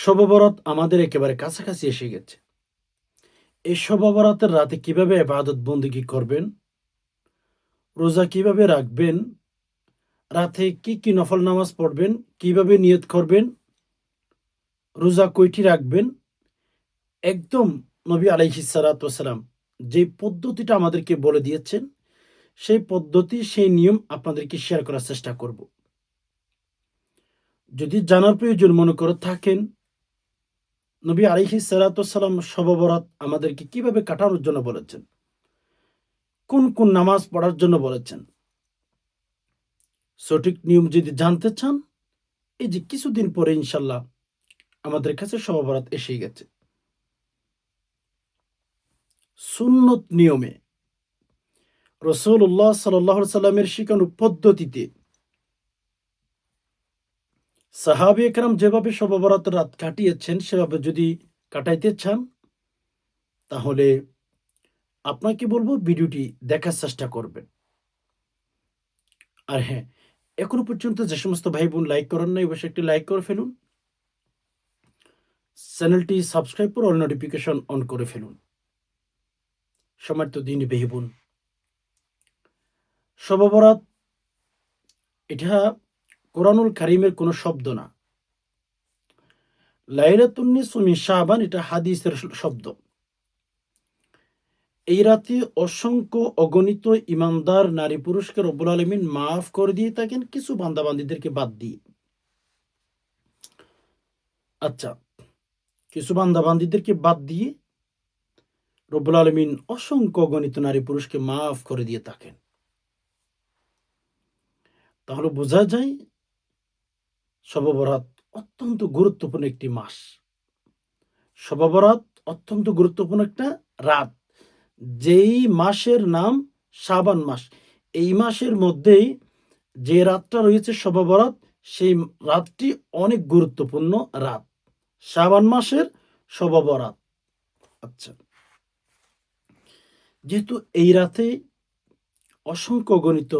শবে বরাত আমাদের একেবারে কাছাকাছি এসে গেছে। এই শবে বরাতের রাতে কিভাবে ইবাদত বন্দেগী করবেন, রোজা কিভাবে রাখবেন, রাতে কি নফল নামাজ পড়বেন, কিভাবে নিয়ত করবেন, রোজা কয়টি রাখবেন, একদম নবী আলাইহিস সালাতু ওয়াসসালাম যে পদ্ধতিটা আমাদেরকে বলে দিয়েছেন, সেই পদ্ধতি, সেই নিয়ম আপনাদেরকে শেয়ার করার চেষ্টা করব। যদি জানার প্রয়োজন মনে করে থাকেন, নবী আলাইহিস সালাতু ওয়াসসালাম শবে বরাত আমাদেরকে কিভাবে কাটানোর জন্য বলেছেন, কোন নামাজ পড়ার জন্য বলেছেন, সঠিক নিয়ম যদি জানতে চান, এই যে কিছুদিন পরে ইনশাল্লাহ আমাদের কাছে শবে বরাত এসেই গেছে। সুন্নত নিয়মে রাসূলুল্লাহ সাল্লাল্লাহু আলাইহি সাল্লামের শিখানো পদ্ধতিতে সাহাবে একরাম যেভাবে শবে বরাতের রাত কাটিয়েছেন সেভাবে যদি কাটাইতে চান, তাহলে আপনাকে বলবো ভিডিওটি দেখার চেষ্টা করবেন। আর হ্যাঁ, এখনো পর্যন্ত যে সমস্ত ভাই বোন লাইক করেন নাই, অবশ্যই একটি লাইক করে ফেলুন। চ্যানেলটি সাবস্ক্রাইব করে অল নোটিফিকেশন অন করে ফেলুন। সম্মানিত দিনী ভাই বোন, শবে বরাত এটা কোরআনুল কারীমের কোনো শব্দ না। লাইলাতুন নিসফি মিন শাবান এটা হাদিসের শব্দ। এই রাতে অসংখ্য অগণিত ইমানদার নারী পুরুষকে রব্বুল আলামিন মাফ করে দিয়ে থাকেন কিছু বান্দাবান্দীদেরকে বাদ দিয়ে। আচ্ছা, কিছু বান্দাবান্দীদেরকে বাদ দিয়ে রব্বুল আলামিন অসংখ্য অগণিত নারী পুরুষকে মাফ করে দিয়ে থাকেন। তাহলে বোঝা যায় শবে বরাত অত্যন্ত গুরুত্বপূর্ণ একটি মাস। শবে বরাত অত্যন্ত গুরুত্বপূর্ণ একটা রাত। যেই মাসের নাম শাবান মাস। এই মাসের মধ্যেই যে রাতটা রয়েছে শবে বরাত, সেই রাতটি অনেক গুরুত্বপূর্ণ রাত। শাবান মাসের শবে বরাত। আচ্ছা, যেহেতু এই রাতে অসংখ্য গণিত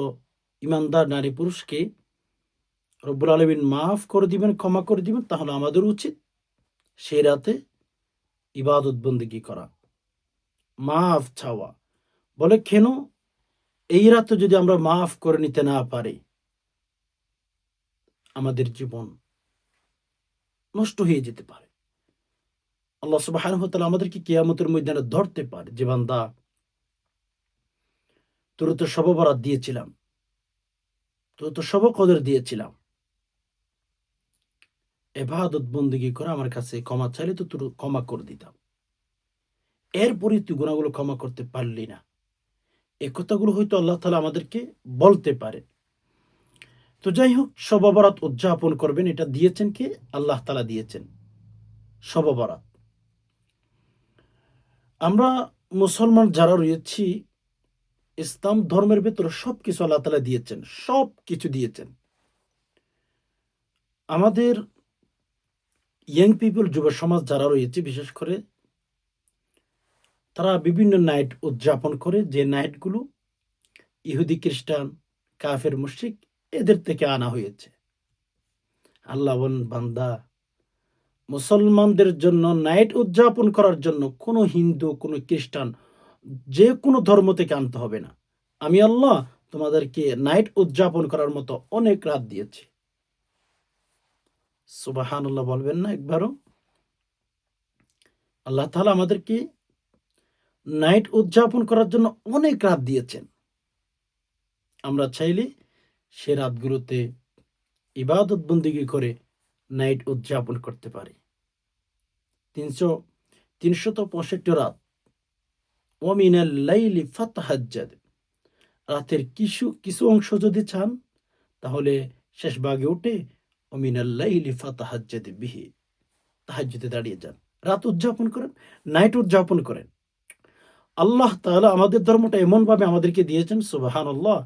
ইমানদার নারী পুরুষকে রব্বুল আলামিন মাফ করে দিবেন, ক্ষমা করে দিবেন, তাহলে আমাদের উচিত সেই রাতে ইবাদত বন্দেগী করা, মাফ চাওয়া। বলে কেন? এই রাতে যদি আমরা মাফ করে নিতে না পারি, আমাদের জীবন নষ্ট হয়ে যেতে পারে। আল্লাহ সুবহানাহু ওয়া তাআলা আমাদেরকে কিয়ামতের ময়দানে ধরতে পারে যে, বান্দা তোর তো শবে বরাত দিয়েছিলাম, তোর তো শবে কদর দিয়েছিলাম, ইবাদত বন্দেগী করে আমার কাছে ক্ষমা চাইলে তো তোর ক্ষমা করে দিতাম, এরপরই তুই গুনাহগুলো ক্ষমা করতে পারলি না। এই কথাগুলো হয়তো আল্লাহ তাআলা আমাদেরকে বলতে পারে। তো যাই হোক, শবে বরাত উদযাপন করবেন, এটা দিয়েছেন কে? আল্লাহ তাআলা দিয়েছেন শবে বরাত। আমরা মুসলমান যারা রয়েছি, ইসলাম ধর্মের ভেতরে সবকিছু আল্লাহ তাআলা দিয়েছেন, সবকিছু দিয়েছেন। আমাদের ইয়াং পিপল, যুব সমাজ যারা রয়েছে, বিশেষ করে তারা বিভিন্ন নাইট উদযাপন করে, যে নাইটগুলো ইহুদি, খ্রিস্টান, কাফের, মুশরিক এদের থেকে আনা হয়েছে। আল্লাহ বলেন, বান্দা, মুসলমানদের জন্য নাইট উদযাপন করার জন্য কোনো হিন্দু, কোনো খ্রিস্টান, যে কোনো ধর্ম থেকে আনতে হবে না। আমি আল্লাহ তোমাদেরকে নাইট উদযাপন করার মতো অনেক রাত দিয়েছি। সুবহানাল্লাহ বলবেন না একবারও? আল্লাহ তাআলা আমাদেরকে নাইট উদযাপন করার জন্য অনেক রাত দিয়েছেন। আমরা চাইলে সে রাতগুলোতে ইবাদত বন্দেগী করে নাইট উদযাপন করতে পারি। ৩৬৫ রাত। ওয়ামিনাল লাইলি ফাতাহাজ্জাদ। রাতের কিছু কিছু অংশ যদি চান, তাহলে শেষ ভাগে উঠে ওয়ামিনাল লাইলি ফাতাহাজ্জাদ বিহি, তাহাজ্জুদে দাঁড়িয়ে যান, রাত উদযাপন করেন, নাইট উদযাপন করেন। আল্লাহ তাআলা আমাদের ধর্মটা এমনভাবে আমাদেরকে দিয়েছেন, সুবহানাল্লাহ,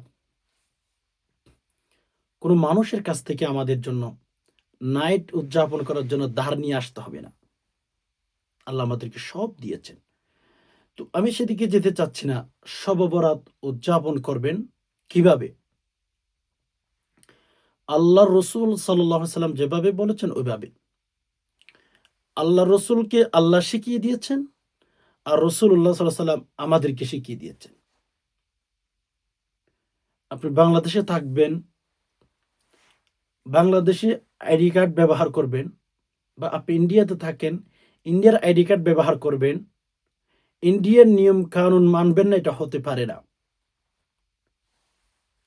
কোনো মানুষের কাছ থেকে আমাদের জন্য নাইট উদযাপন করার জন্য ধার নিয়ে আসতে হবে না। আল্লাহ আমাদেরকে সব দিয়েছেন। তো আমি সেদিকে যেতে চাচ্ছি না। শবে বরাত উদযাপন করবেন কিভাবে? আল্লাহর রাসূল সাল্লাল্লাহু আলাইহি সাল্লাম যেভাবে বলেছেন ওইভাবে। আল্লাহ রসুলকে আল্লাহ শিখিয়ে দিয়েছেন, আর রসুল্লাহ সাল্লাহ সাল্লাম আমাদেরকে শিখিয়ে দিয়েছেন। আপনি বাংলাদেশে থাকবেন, বাংলাদেশে আইডি কার্ড ব্যবহার করবেন, বা আপনি ইন্ডিয়াতে থাকেন, ইন্ডিয়ার আইডি কার্ড ব্যবহার করবেন, ইন্ডিয়ান নিয়ম কানুন মানবেন না, এটা হতে পারে না।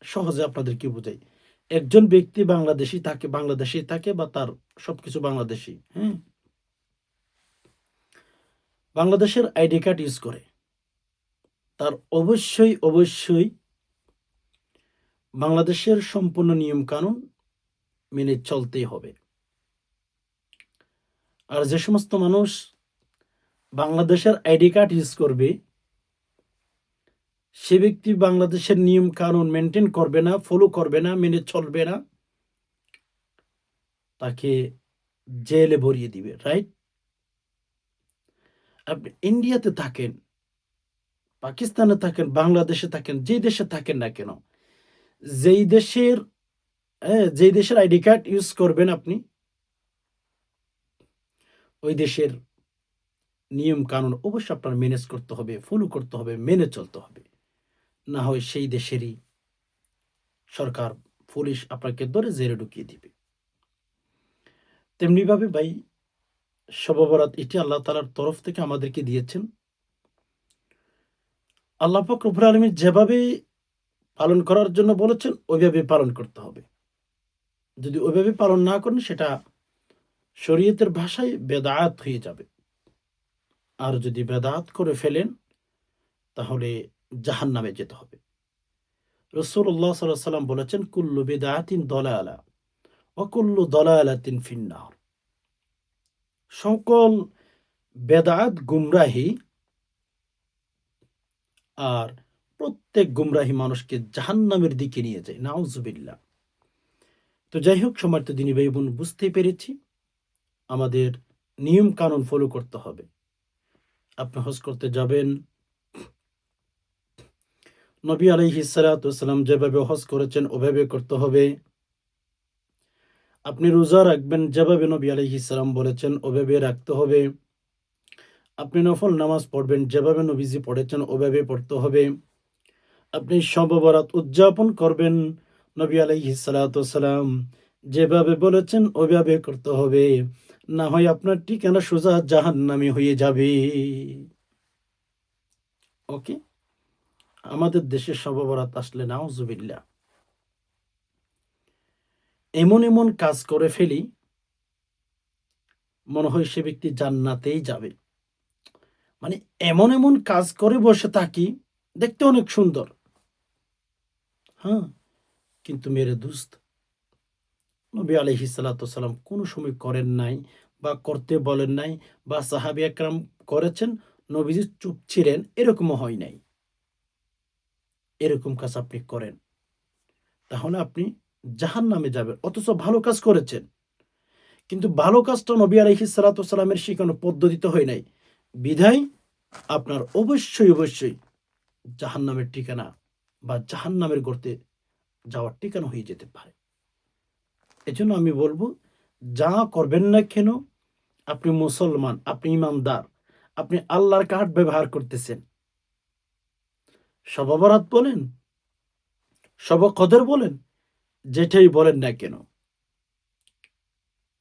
সহজে আপনাদের কি বুঝাই, একজন ব্যক্তি বাংলাদেশি থাকে বা তার সবকিছু বাংলাদেশি, হ্যাঁ, বাংলাদেশের আইডি কার্ড ইউজ করে, তার অবশ্যই বাংলাদেশের সম্পূর্ণ নিয়ম কানুন মেনে চলতেই হবে। আর যে সমস্ত মানুষ বাংলাদেশের আইডি কার্ড ইউজ করবে, সে ব্যক্তি বাংলাদেশের নিয়ম কানুন মেনটেন করবে না, ফলো করবে না, মেনে চলবে না, তাকে জেলে ভরিয়ে দিবে, রাইট? আপনি ইন্ডিয়াতে থাকেন, পাকিস্তানে থাকেন, বাংলাদেশে থাকেন, যে দেশে থাকেন না কেন, যেই দেশের যেই দেশের আইডি কার্ড ইউজ করবেন আপনি, ওই দেশের নিয়ম কানুন অবশ্যই আপনার ম্যানেজ করতে হবে, ফলো করতে হবে, মেনে চলতে হবে। না হয় সেই দেশেরই সরকার, পুলিশ আপনাকে ধরে জেলে ঢুকিয়ে দিবে। তেমনিভাবে ভাই, শবে বরাত এটি আল্লাহ তাআলার তরফ থেকে আমাদেরকে দিয়েছেন। আল্লাহ পাক রব্বুল আলামিন যেভাবে পালন করার জন্য বলেছেন, ওইভাবে পালন করতে হবে। যদি ওইভাবে পালন না করেন, সেটা শরীয়তের ভাষায় বেদাত হয়ে যাবে। আর যদি বেদাত করে ফেলেন, তাহলে জাহান্নামে যেতে হবে। রাসূলুল্লাহ সাল্লাল্লাহু আলাইহি ওয়াসাল্লাম বলেছেন, কুল্লু বিদআতিন দালালা ওয়া কুল্লু দালালাতিন ফিন্নার। সকল বেদাত গুমরাহি, আর প্রত্যেক গুমরাহি মানুষকে জাহান্নামের দিকে নিয়ে যায়, নাউজুবিল্লাহ। তো যাই হোক, সম্মানিত দিনী ভাই বোন, বুঝতেই পেরেছি আমাদের নিয়ম কানুন ফলো করতে হবে। আপনি হজ করতে যাবেন, নবী আলাইহিস সালাতু ওয়াস সালাম যেভাবে হজ করেছেন ওভাবে করতে হবে। আপনি রোজা রাখবেন, যেভাবে নবী আলাইহিস সালাম বলেছেন ওভাবে রাখতে হবে। আপনি নফল নামাজ পড়বেন, যেভাবে নবীজি পড়েছেন ওভাবে পড়তে হবে। আপনি শবে বরাত উদযাপন করবেন, নবী আলাইহিস সালাতু ওয়াস সালাম যেভাবে বলেছেন ওইভাবে করতে হবে। না হয় আপনার ঠিকানা সোজা জাহান্নামে হয়ে যাবে। ওকে? আমাদের দেশে শবে বরাত আসলে নাউজুবিল্লাহ এমন কাজ করে ফেলি, মনে হয় সে ব্যক্তি জান্নাতেই যাবে। মানে এমন কাজ করে বসে থাকি, দেখতে অনেক সুন্দর, হ্যাঁ, কিন্তু মেরে দোস্ত, নবী আলাইহিস সালাতু ওয়াস সালাম কোনো সময় করেন নাই, বা করতে বলেন নাই, বা সাহাবী একরাম করেছেন, নবীজি চুপ ছিলেন, এরকমও হয় নাই। এরকম কাজ আপনি করেন, তাহলে আপনি জাহান্নামে যাবেন। অথচ ভালো কাজ করেছেন, কিন্তু ভালো কাজটা নবী আলাইহিস সালাতু ওয়াস সালামের শেখানো পদ্ধতিতে হয় নাই। বিধায় আপনার অবশ্যই জাহান্নামের ঠিকানা, বা জাহান্নামের গর্তে যাওয়ার ঠিকানা হয়ে যেতে পারে। এজন্য আমি বলবো, যা করবেন না কেন, আপনি মুসলমান, আপনি ইমানদার, আপনি আল্লাহর কার্ড ব্যবহার করতেছেন। শবে বরাত বলেন, শবে কদর বলেন, যেটাই বলেন না কেন,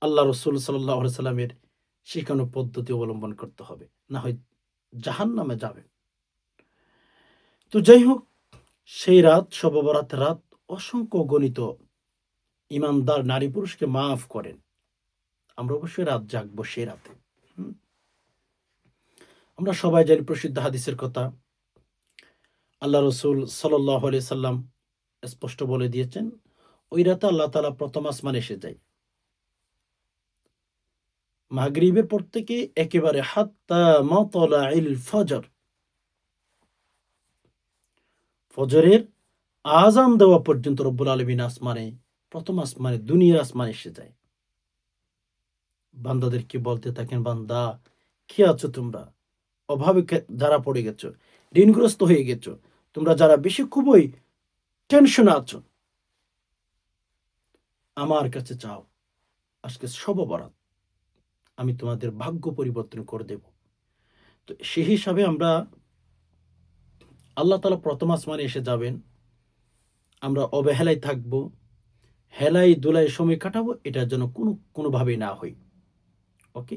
আল্লাহ রাসূল সাল্লাল্লাহু আলাইহি সাল্লামের শেখানো পদ্ধতি অবলম্বন করতে হবে। না হয় জাহান্নামে যাবেন। তো যাই হোক, সেই রাত, শবে বরাতের রাত অসংখ্য গণিত ইমানদার নারী পুরুষকে মাফ করেন। আমরা অবশ্যই রাত জাগবো সেই রাতে। হুম? আমরা সবাই জানি প্রসিদ্ধ হাদিসের কথা, আল্লাহ রসুল সাল্লাল্লাহু আলাইহি সাল্লাম স্পষ্ট বলে দিয়েছেন, ওই রাতে আল্লাহ তাআলা প্রথম আসমানে এসে যায়। মাগরিবের পর থেকে একেবারে হাত্তা মাতলাইল ফজর, ফজরের আযান দেওয়া পর্যন্ত রব্বুল আলামিন আসমানে, প্রথম আসমানে, দুনিয়ার আসমানে এসে যায়। বান্দাদেরকে বলতে থাকেন, বান্দা কি আছো তোমরা? অভাবে যারা পড়ে গেছো, ঋণগ্রস্ত হয়ে গেছো, তোমরা যারা বেশি খুবই টেনশনে আছো, আমার কাছে চাও। আজকে শবে বরাত, আমি তোমাদের ভাগ্য পরিবর্তন করে দেব। তো সেই হিসাবে আমরা আল্লাহ তাআলা প্রথম আসমানে এসে যাবেন। আমরা অবহেলায় থাকব, হেলাই দুলাই সময় কাটাবো, এটার জন্য কোনোভাবেই না হই। ওকে?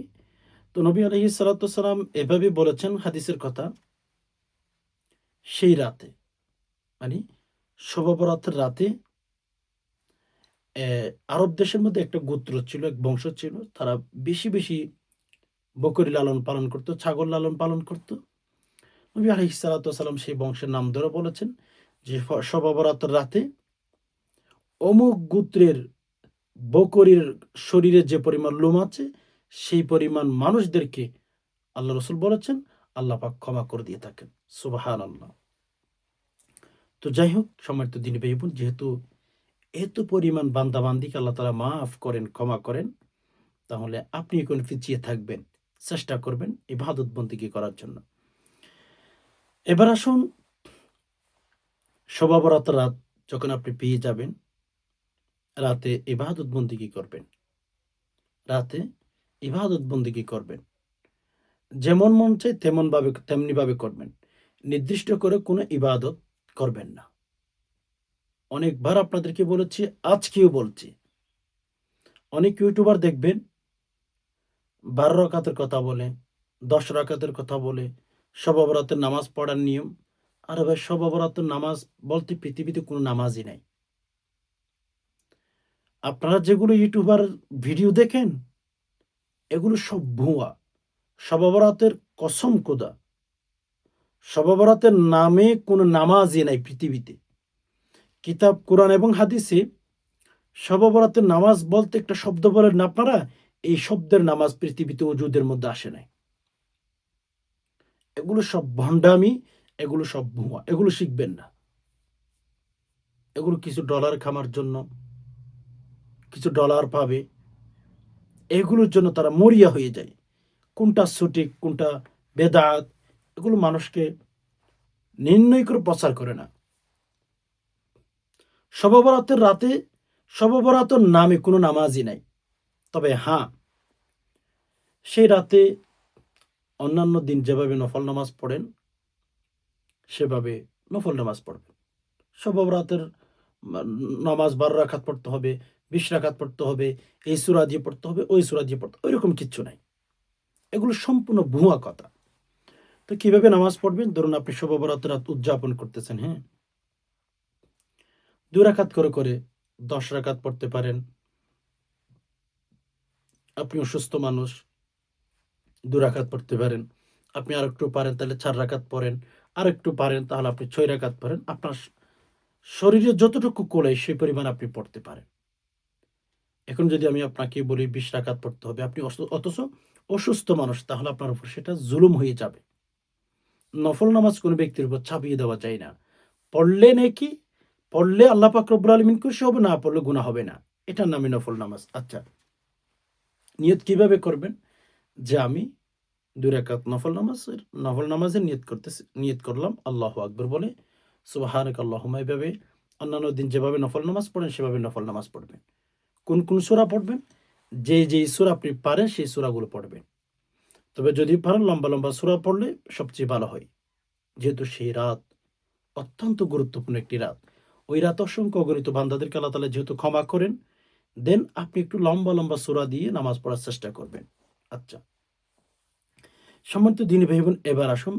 তো নবী আলাইহিস সালাতু ওয়াসসালাম এভাবে বলেছেন হাদিসের কথা, সেই রাতে মানে শবে বরাতের রাতে আরব দেশের মধ্যে একটা গোত্র ছিল, এক বংশ ছিল। তারা বেশি বকরি লালন পালন করত, ছাগল লালন পালন করত। নবী আলাইহিস সালাতু ওয়াসসালাম সেই বংশের নাম ধরে বলেছেন যে শবে বরাতের রাতে অমুক গোত্রের বকরির শরীরে যে পরিমাণ লোম আছে, সেই পরিমাণ মানুষদেরকে আল্লাহ রাসূল বলেছেন আল্লাহ পাক ক্ষমা করে দিয়ে থাকেন। সুবহানাল্লাহ। তো যাই হোক, সম্মানিত দিনী ভাই বোন, যেহেতু এত পরিমাণ বান্দাবান্দিকে আল্লাহ তাআলা মাফ করেন, ক্ষমা করেন, তাহলে আপনি এখন পিছিয়ে থাকবেন, চেষ্টা করবেন ইবাদত বন্দেগী করার জন্য। এবার আসুন, শবে বরাতের রাত যখন আপনি পেয়ে যাবেন, রাতে ইবাদত বন্দেগী করবেন। রাতে ইবাদত বন্দেগী করবেন। যেমন মন চায় তেমনিভাবে করবেন। নির্দিষ্ট করে কোনো ইবাদত করবেন না। অনেকবার আপনাদেরকে বলেছি, আজকেও বলছি। অনেক ইউটিউবার দেখবেন ১২ রাকাতের কথা বলে, ১০ রাকাতের কথা বলে, শবে বরাতের নামাজ পড়ার নিয়ম। আরে ভাই, শবে বরাতের নামাজ বলতে পৃথিবীতে কোনো নামাজই নাই। আপনারা যেগুলো ইউটিউবার ভিডিও দেখেন, এগুলো সব ভুয়া। শবে বরাতের কসম খোদা, শবে বরাতের নামে কোনো নামাজই নাই পৃথিবীতে। কিতাব, কোরআন এবং হাদিসে শবে বরাতের নামাজ বলতে একটা শব্দ বলেন না আপনারা, এই শব্দের নামাজ পৃথিবীতে ওজুদের মধ্যে আসে নাই। এগুলো সব ভণ্ডামি, এগুলো সব ভুয়া, এগুলো শিখবেন না। এগুলো কিছু ডলার খামার জন্য, কিছু ডলার পাবে, এগুলোর জন্য তারা মরিয়া হয়ে যায়। কোনটা সঠিক, কোনটা বেদাত, এগুলো মানুষকে নির্ণয় করে প্রচার করে না। শবে বরাতের রাতে শবে বরাতের নামে কোনো নামাজই নাই। তবে হ্যাঁ, সেই রাতে অন্যান্য দিন যেভাবে নফল নামাজ পড়েন, সেভাবে নফল নামাজ পড়বেন। শবে বরাতের নামাজ ১২ রাকাত পড়তে হবে, ২০ রাকাত পড়তে হবে, এই সূরা দিয়ে পড়তে হবে, ওই সূরা দিয়ে পড়তে হবে, ওইরকম কিচ্ছু নাই। এগুলো সম্পূর্ণ ভুয়া কথা। তো কিভাবে নামাজ পড়বেন? ধরুন আপনি শবে বরাতের রাত উদযাপন করতেছেন, হ্যাঁ? ২ রাকাত করে ১০ রাকাত পড়তে পারেন। আপনি অসুস্থ মানুষ, ২ রাকাত পড়তে পারেন। আপনি আরেকটু পারেন তাহলে ৪ রাকাত পড়েন। আরেকটু পারেন তাহলে আপনি ৬ রাকাত পড়েন। আপনার শরীরে যতটুকু কুলায় সেই পরিমাণ আপনি পড়তে পারেন। এখন যদি আমি আপনাকে বলি ২০ রাকাত পড়তে হবে, আপনি অথচ অসুস্থ মানুষ, তাহলে আপনার উপর সেটা জুলুম হয়ে যাবে। নফল নামাজ কোনো ব্যক্তির উপর চাপিয়ে দেওয়া যায় না। পড়লে নেকি, পড়লে আল্লাহ পাক রব্বুল আলামিন খুশি হবে, না পড়লে গুনাহ হবে না। এটার নামই নফল নামাজ। আচ্ছা, নিয়ত কিভাবে করবেন? যে আমি ২ রাকাত নফল নামাজের নিয়ত করলাম আল্লাহু আকবার বলে, সুবহানাকা আল্লাহুম্মা, এভাবে অন্যান্য দিন যেভাবে নফল নামাজ পড়েন সেভাবে নফল নামাজ পড়বেন। কোন সূরা পড়বেন? যেই সূরা আপনি পারেন সেই সূরাগুলো পড়বেন। তবে যদি পারেন লম্বা সূরা পড়লে সবচেয়ে ভালো হয়। যেহেতু সেই রাত অত্যন্ত গুরুত্বপূর্ণ একটি রাত। ওই রাতে অসংখ্য অগণিত বান্দাদেরকে আল্লাহ তাআলা যেহেতু ক্ষমা করেন, দেন আপনি একটু লম্বা সূরা দিয়ে নামাজ পড়ার চেষ্টা করবেন। আচ্ছা, সম্মানিত দ্বীনি ভাই বোন, এবার আসুন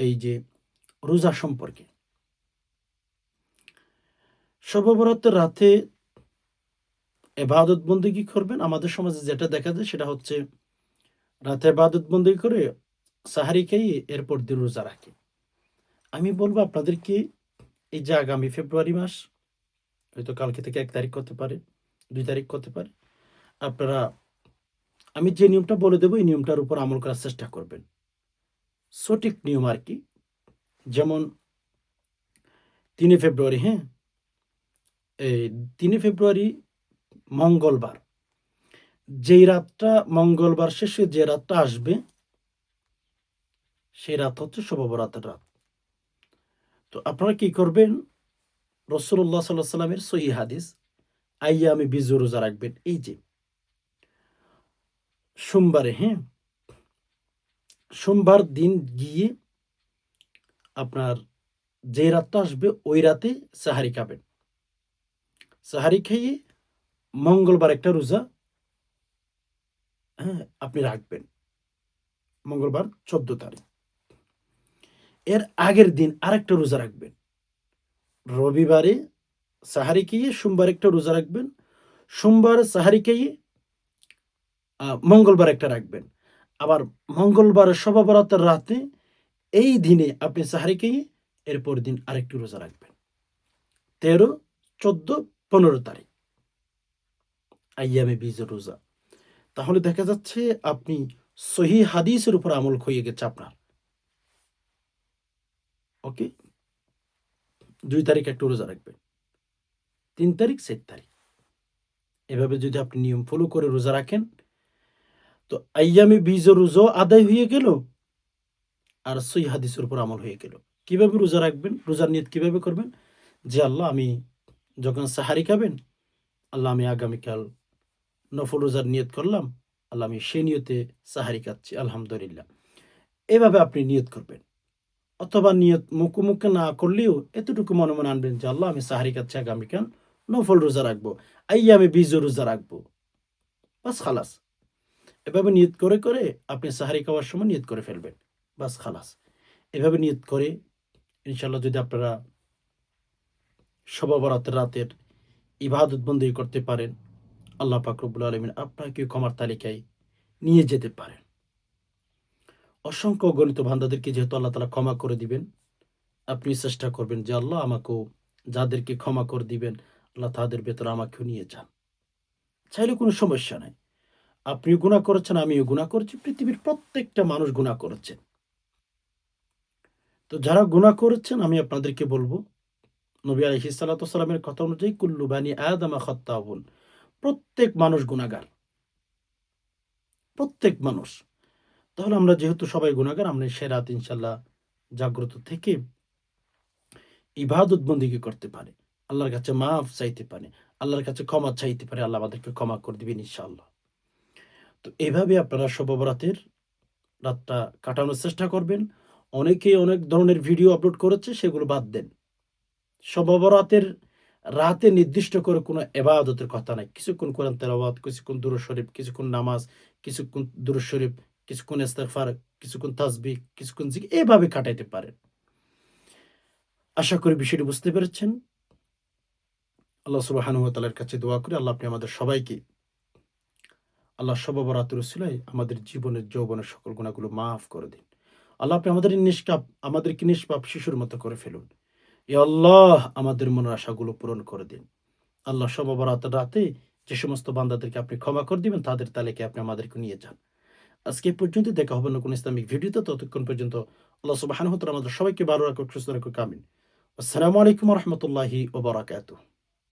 এই যে রোজা সম্পর্কে। শবে বরাতের রাতে ইবাদত বন্দেগী করবেন। আমাদের সমাজে যেটা দেখা যায় সেটা হচ্ছে রাতে ইবাদত বন্দেগী করে সাহারি খেয়ে এরপর দিন রোজা রাখে। আমি বলব আপনাদেরকে, এই যে আগামী ফেব্রুয়ারি মাস, হয়তো কালকে থেকে ১ তারিখ হতে পারে, ২ তারিখ হতে পারে। আপনারা, আমি যে নিয়মটা বলে দেব এই নিয়মটার উপর আমল করার চেষ্টা করবেন। সঠিক নিয়ম আরকি। যেমন ৩ ফেব্রুয়ারি, হ্যাঁ? এই ৩ ফেব্রুয়ারি মঙ্গলবার। যেই রাতটা মঙ্গলবার শেষে যে রাতটা আসবে, সেই রাত হচ্ছে শবে বরাতের রাত। তো আপনারা কি করবেন? রাসূলুল্লাহ সাল্লাল্লাহু আলাইহি ওয়াসাল্লামের সহিহ হাদিস, আইয়ামে বীজ রোজা রাখবেন। এই যে সোমবারে, হ্যাঁ? সোমবার দিন গিয়ে আপনার যে রাতটা আসবে ওই রাতে সাহারি খাবেন। সাহারি খেয়ে মঙ্গলবার একটা রোজা, হ্যাঁ, আপনি রাখবেন। মঙ্গলবার ১৪ তারিখ। এর আগের দিন আরেকটা রোজা রাখবেন। রবিবারে সাহারি খেয়ে সোমবার একটা রোজা রাখবেন। সোমবার সাহারি খেয়ে মঙ্গলবার একটা রাখবেন। আবার মঙ্গলবার শবে বরাতের রাতে এই দিনে আপনি সাহারি খেয়ে এরপর দিন আরেকটি রোজা রাখবেন। ১৩, ১৪, ১৫ তারিখ আইয়ামে বীজের রোজা। তাহলে দেখা যাচ্ছে আপনি সহিহ হাদিসের উপর আমল হয়ে গেছে আপনার। ওকে? ২ তারিখ একটা রোজা রাখবেন। ৩ তারিখ, ৪ তারিখ। এভাবে যদি আপনি নিয়ম ফলো করে রোজা রাখেন, তো আইয়ামে বীজের রোজাও আদায় হয়ে গেল, আর সহিহ হাদিসের উপর আমল হয়ে গেল। কিভাবে রোজা রাখবেন? রোজার নিয়ত কিভাবে করবেন? যে আল্লাহ, আমি যখন সাহারি খাবেন, আল্লাহ আমি আগামীকাল নফল রোজার নিয়ত করলাম। আল্লাহ আমি সেই নিয়তে সাহারি খাচ্ছি, আলহামদুলিল্লাহ। এভাবে আপনি নিয়ত করবেন। অথবা নিয়ত মুখে না করলেও এতটুকু মনে, মনে আনবেন যে আল্লাহ আমি সাহারি খাচ্ছি আগামীকাল, নফল রোজা রাখবো। আইয়ামে বীজ রোজা রাখবো। বাস খালাস। এভাবে নিয়ত করে, করে আপনি সাহারি খাওয়ার সময় নিয়ত করে ফেলবেন। বাস খালাস। এভাবে নিয়ত করে ইনশাআল্লাহ যদি আপনারা শবে বরাতের রাতের ইবাদত বন্দেগী করতে পারেন, আল্লাহ পাক রব্বুল আলামিন আপনাকে ক্ষমার তালিকায় নিয়ে যেতে পারেন। অসংখ্য অগণিত বান্দাদেরকে যেহেতু আল্লাহ তাআলা ক্ষমা করে দিবেন, আপনি চেষ্টা করবেন যে আল্লাহ আমাকেও যাদেরকে ক্ষমা করে দিবেন, আল্লাহ তাদের ভেতরে আমাকেও নিয়ে যান। চাইলে কোনো সমস্যা নাই। আপনিও গুনাহ করেছেন, আমিও গুনাহ করেছি, পৃথিবীর প্রত্যেকটা মানুষ গুনাহ করেছেন। তো যারা গুনাহ করেছেন আমি আপনাদেরকে বলব, নবী আলাইহিস সালাতু ওয়াস সালামের কথা অনুযায়ী কুল্লু বানি আদম খাত্তাউন। প্রত্যেক মানুষ গুনাহগার। প্রত্যেক মানুষ। তাহলে আমরা যেহেতু সবাই গুনাহগার, আমরা সে রাত ইনশাআল্লাহ জাগ্রত থেকে ইবাদত বন্দেগী করতে পারি। আল্লাহর কাছে মাফ চাইতে পারি। আল্লাহর কাছে ক্ষমা চাইতে পারি। আল্লাহ আমাদেরকে ক্ষমা করে দিবেন ইনশাআল্লাহ। তো এভাবে আপনারা শবে বরাতের রাতটা কাটানোর চেষ্টা করবেন। অনেকেই অনেক ধরনের ভিডিও আপলোড করেছে, সেগুলো বাদ দেন। শবে বরাতের রাতে নির্দিষ্ট করে কোনো ইবাদতের কথা নাই। কিছুক্ষণ কোরআন তেলাওয়াত, কিছুক্ষণ দুরূদ শরীফ, কিছুক্ষণ নামাজ, কিছুক্ষণ দুরূদ শরীফ, কিছুক্ষণ ইস্তেগফার, কিছুক্ষণ তাসবিহ, কিছুক্ষণ এভাবে কাটাইতে পারেন। আশা করি বিষয়টি বুঝতে পেরেছেন। আল্লাহ সুবহানাহু ওয়া তাআলার কাছে দোয়া করি আল্লাহ আপনি আমাদের সবাইকে আল্লাহ শবে বরাতের উসিলায় আমাদের জীবনের যৌবনের সকল গুনাহগুলো মাফ করে দিন। আল্লাহ আপনি আমাদেরকে নিষ্পাপ শিশুর মতো করে ফেলুন। ইয়া আল্লাহ, আমাদের মনের আশাগুলো পূরণ করে দিন। আল্লাহ শবে বরাতের রাতে যে সমস্ত বান্দাদেরকে আপনি ক্ষমা করে দিবেন, তাদের তালিকায় আপনি আমাদেরকে নিয়ে যান। আজকে এই পর্যন্ত, দেখা হবে অন্য কোনো ইসলামিক ভিডিওতে। ততক্ষণ পর্যন্ত আল্লাহ সুবহানাহু ওয়া তাআলা আমাদের সবাইকে ভালো রাখুক, সুস্থ রাখুক। আমিন। আসসালামু আলাইকুম ওয়া রাহমাতুল্লাহি ওয়া বারাকাতুহু।